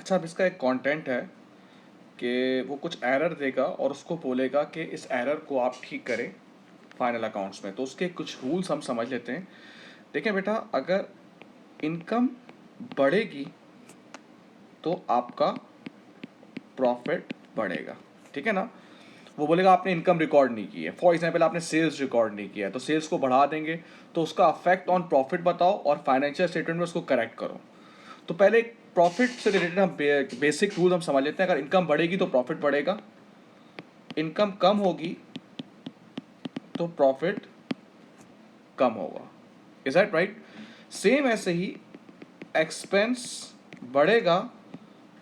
अच्छा, अब इसका एक कंटेंट है कि वो कुछ एरर देगा और उसको बोलेगा कि इस एरर को आप ठीक करें फाइनल अकाउंट्स में। तो उसके कुछ रूल्स हम समझ लेते हैं। देखिए बेटा, अगर इनकम बढ़ेगी तो आपका प्रॉफिट बढ़ेगा, ठीक है ना। वो बोलेगा आपने इनकम रिकॉर्ड नहीं की है, फॉर एग्जाम्पल आपने सेल्स रिकॉर्ड नहीं किया है, तो सेल्स को बढ़ा देंगे तो उसका अफेक्ट ऑन प्रॉफिट बताओ और फाइनेंशियल स्टेटमेंट में उसको करेक्ट करो। तो पहले प्रॉफिट से रिलेटेड हम बेसिक रूल हम समझ लेते हैं। अगर इनकम बढ़ेगी तो प्रॉफिट बढ़ेगा, इनकम कम होगी तो प्रॉफिट कम होगा। Is that right? सेम ऐसे ही एक्सपेंस बढ़ेगा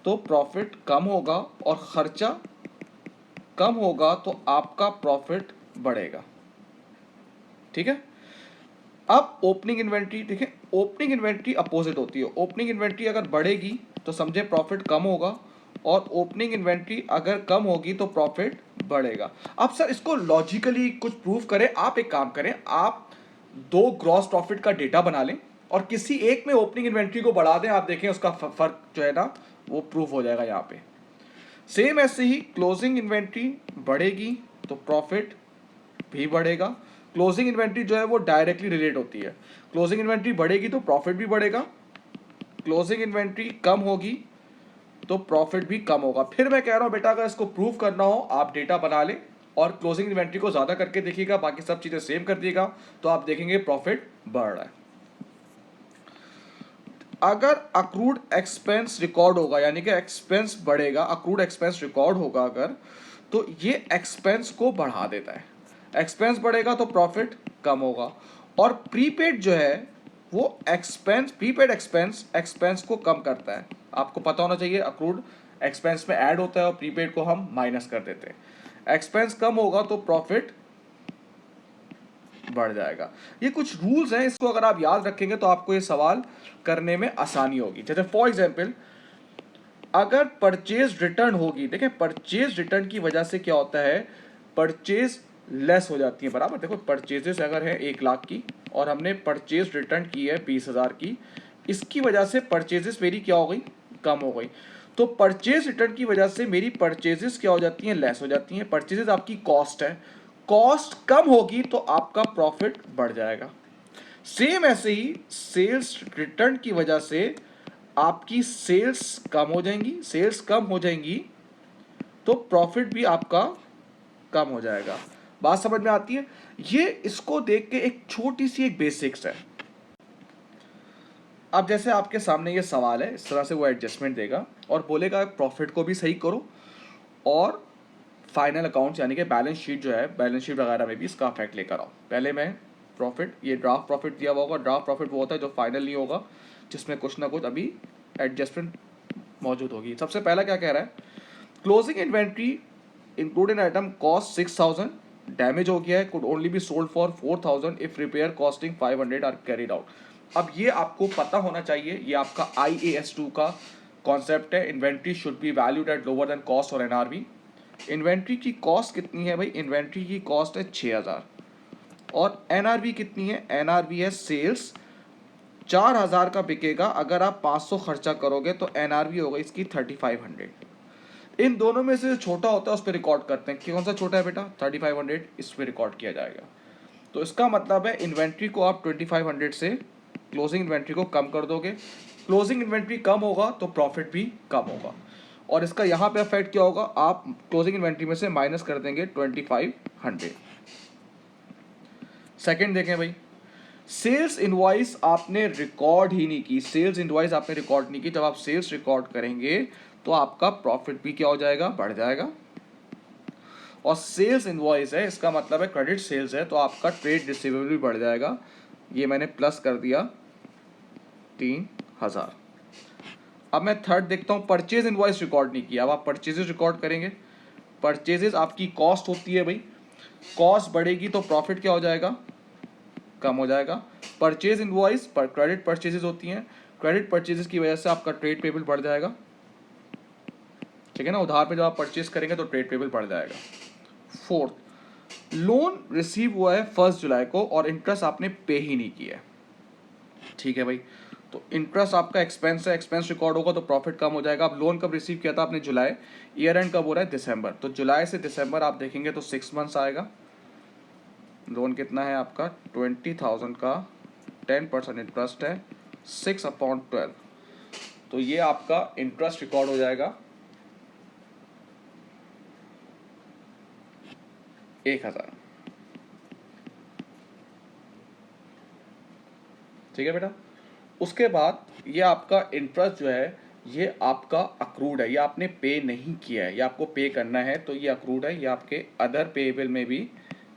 तो प्रॉफिट कम होगा और खर्चा कम होगा तो आपका प्रॉफिट बढ़ेगा, ठीक है। अब ओपनिंग इन्वेंट्री देखिए, ओपनिंग इन्वेंट्री अपोजिट होती है। ओपनिंग इन्वेंट्री अगर बढ़ेगी तो समझे प्रॉफिट कम होगा, और ओपनिंग इन्वेंट्री अगर कम होगी तो प्रॉफिट बढ़ेगा। अब सर इसको लॉजिकली कुछ प्रूव करें। आप एक काम करें, आप दो ग्रॉस प्रॉफिट का डेटा बना लें और किसी एक में ओपनिंग इन्वेंट्री को बढ़ा दें, आप देखें उसका फर्क जो है ना वो प्रूफ हो जाएगा यहाँ पे। सेम ऐसे ही क्लोजिंग इन्वेंट्री बढ़ेगी तो प्रॉफिट भी बढ़ेगा। क्लोजिंग इन्वेंट्री जो है वो डायरेक्टली रिलेट होती है। क्लोजिंग इन्वेंट्री बढ़ेगी तो प्रॉफिट भी बढ़ेगा, क्लोजिंग इन्वेंट्री कम होगी तो प्रॉफिट भी कम होगा। फिर मैं कह रहा हूं बेटा, अगर इसको प्रूव करना हो आप डेटा बना लें और क्लोजिंग इन्वेंट्री को ज्यादा करके देखिएगा, बाकी सब चीजें सेम कर दिएगा, तो आप देखेंगे प्रॉफिट बढ़ रहा है। अगर अक्रूड एक्सपेंस रिकॉर्ड होगा, यानी कि एक्सपेंस बढ़ेगा, अक्रूड एक्सपेंस रिकॉर्ड होगा अगर, तो ये एक्सपेंस को बढ़ा देता है। एक्सपेंस बढ़ेगा तो प्रॉफिट कम होगा। और प्रीपेड जो है वो एक्सपेंस, प्रीपेड एक्सपेंस एक्सपेंस को कम करता है। आपको पता होना चाहिए अक्रूड एक्सपेंस में ऐड होता है और प्रीपेड को हम माइनस कर देते हैं। एक्सपेंस कम होगा तो प्रॉफिट बढ़ जाएगा। ये कुछ रूल्स हैं, इसको अगर आप याद रखेंगे तो आपको ये सवाल करने में आसानी होगी। जैसे फॉर एग्जाम्पल अगर परचेज रिटर्न होगी, देखें परचेज रिटर्न की वजह से क्या होता है, परचेज लेस हो जाती है, बराबर। देखो परचेजेस अगर है 1 लाख की और हमने परचेज रिटर्न की है 20,000 की, इसकी वजह से परचेजेस मेरी क्या हो गई, कम हो गई। तो परचेज रिटर्न की वजह से मेरी परचेजेस क्या हो जाती हैं, लेस हो जाती हैं। परचेजेस आपकी कॉस्ट है, कॉस्ट कम होगी तो आपका प्रॉफिट बढ़ जाएगा। सेम ऐसे ही सेल्स रिटर्न की वजह से आपकी सेल्स कम हो जाएंगी, सेल्स कम हो जाएंगी तो प्रॉफिट भी आपका कम हो जाएगा। बात समझ में आती है? ये इसको देख के एक छोटी सी एक बेसिक्स है। अब जैसे आपके सामने ये सवाल है, इस तरह से वो एडजस्टमेंट देगा और बोलेगा प्रॉफिट को भी सही करो और फाइनल अकाउंट्स यानी कि बैलेंस शीट जो है, बैलेंस शीट वगैरह में भी इसका इफेक्ट लेकर आओ। पहले मैं प्रॉफिट, ये ड्राफ्ट प्रॉफिट दिया हुआ होगा। ड्राफ्ट प्रॉफिट वो होता है जो फाइनल नहीं होगा, जिसमें कुछ ना कुछ अभी एडजस्टमेंट मौजूद होगी। सबसे पहला क्या कह रहा है, closing inventory included item cost 6,000, damage हो गया है, could only be sold for 4,000 if repair costing 500 are carried out. अब ये आपको पता होना चाहिए, ये आपका IAS2 का कॉन्सेप्ट है। Inventory should be valued at lower than cost और NRV। इन्वेंट्री की कॉस्ट कितनी है भाई, इन्वेंट्री की कॉस्ट है 6,000 और NRV कितनी है, NRV है सेल्स 4,000 का बिकेगा। अगर आप 500 खर्चा करोगे तो NRV होगा इसकी 3,500। इन दोनों में से छोटा होता है उस पर रिकॉर्ड करते हैं कि कौन सा छोटा है बेटा, 3,500 इस पर रिकॉर्ड किया जाएगा। तो इसका मतलब है इन्वेंट्री को आप 2,500 से क्लोजिंग इन्वेंट्री को कम कर दोगे। क्लोजिंग इन्वेंट्री कम होगा तो प्रॉफिट भी कम होगा। और इसका यहाँ पे इफेक्ट क्या होगा, आप क्लोजिंग इन्वेंट्री में से माइनस कर देंगे 2,500। सेकंड देखें भाई, सेल्स इनवॉइस आपने रिकॉर्ड ही नहीं की, सेल्स इनवॉइस आपने रिकॉर्ड नहीं की। जब आप सेल्स रिकॉर्ड करेंगे तो आपका प्रॉफिट भी क्या हो जाएगा, बढ़ जाएगा। और सेल्स इनवॉइस है, इसका मतलब है क्रेडिट सेल्स है, तो आपका ट्रेड रिसीवेबल भी बढ़ जाएगा। ये मैंने प्लस कर दिया 3,000। अब मैं थर्ड देखता हूँ, परचेज इनवॉइस रिकॉर्ड नहीं किया। अब आप परचेजेस रिकॉर्ड करेंगे, परचेजेस आपकी कॉस्ट होती है भाई, कॉस्ट बढ़ेगी तो प्रॉफिट क्या हो जाएगा, कम हो जाएगा। परचेज इनवॉइस पर क्रेडिट परचेजेस होती हैं, क्रेडिट परचेजेस की वजह से आपका ट्रेड पेबल बढ़ जाएगा, ठीक है ना। उधार पे जब आप परचेज करेंगे तो ट्रेड पेबल बढ़ जाएगा। फोर्थ, लोन रिसीव हुआ है 1 जुलाई को और इंटरेस्ट आपने पे ही नहीं किया है, ठीक है भाई। तो इंटरेस्ट आपका एक्सपेंस है, एक्सपेंस रिकॉर्ड होगा तो प्रॉफिट कम हो जाएगा। अब लोन कब रिसीव किया था आपने? जुलाई। ईयर एंड कब हो रहा है? दिसंबर। तो जुलाई से दिसंबर आप देखेंगे तो 6 मंथ्स आएगा। लोन कितना है आपका? 20,000 का 10% इंटरेस्ट है, 6/12। तो ये आपका इंटरेस्ट रिकॉर्ड हो जाएगा 1,000। ठीक है बेटा। उसके बाद ये आपका इंटरेस्ट जो है ये आपका अक्रूड है, ये आपने पे नहीं किया है, ये आपको पे करना है, तो ये अक्रूड है, ये आपके अदर पेएबल में भी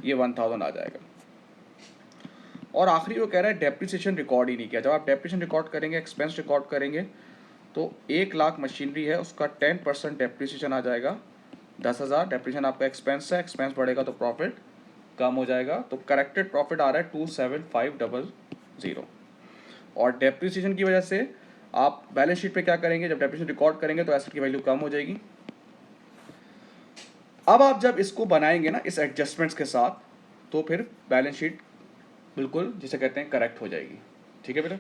ये 1,000 आ जाएगा। और आखिरी वो कह रहा है डेप्रिसिएशन रिकॉर्ड ही नहीं किया। जब आप डेप्रिसिएशन रिकॉर्ड करेंगे, एक्सपेंस रिकॉर्ड करेंगे, तो 1,00,000 मशीनरी है उसका 10% डेप्रिसिएशन आ जाएगा, 10,000 डेप्रिसिएशन आपका एक्सपेंस है, एक्सपेंस बढ़ेगा तो प्रॉफिट कम हो जाएगा। तो करेक्टेड प्रॉफिट आ रहा है 27,500। और डेप्रिसिएशन की वजह से आप बैलेंस शीट पे क्या करेंगे? जब डेप्रिसिएशन रिकॉर्ड करेंगे तो एसेट की वैल्यू कम हो जाएगी। अब आप जब इसको बनाएंगे ना इस एडजस्टमेंट्स के साथ, तो फिर बैलेंस शीट बिल्कुल जिसे कहते हैं करेक्ट हो जाएगी। ठीक है बेटा।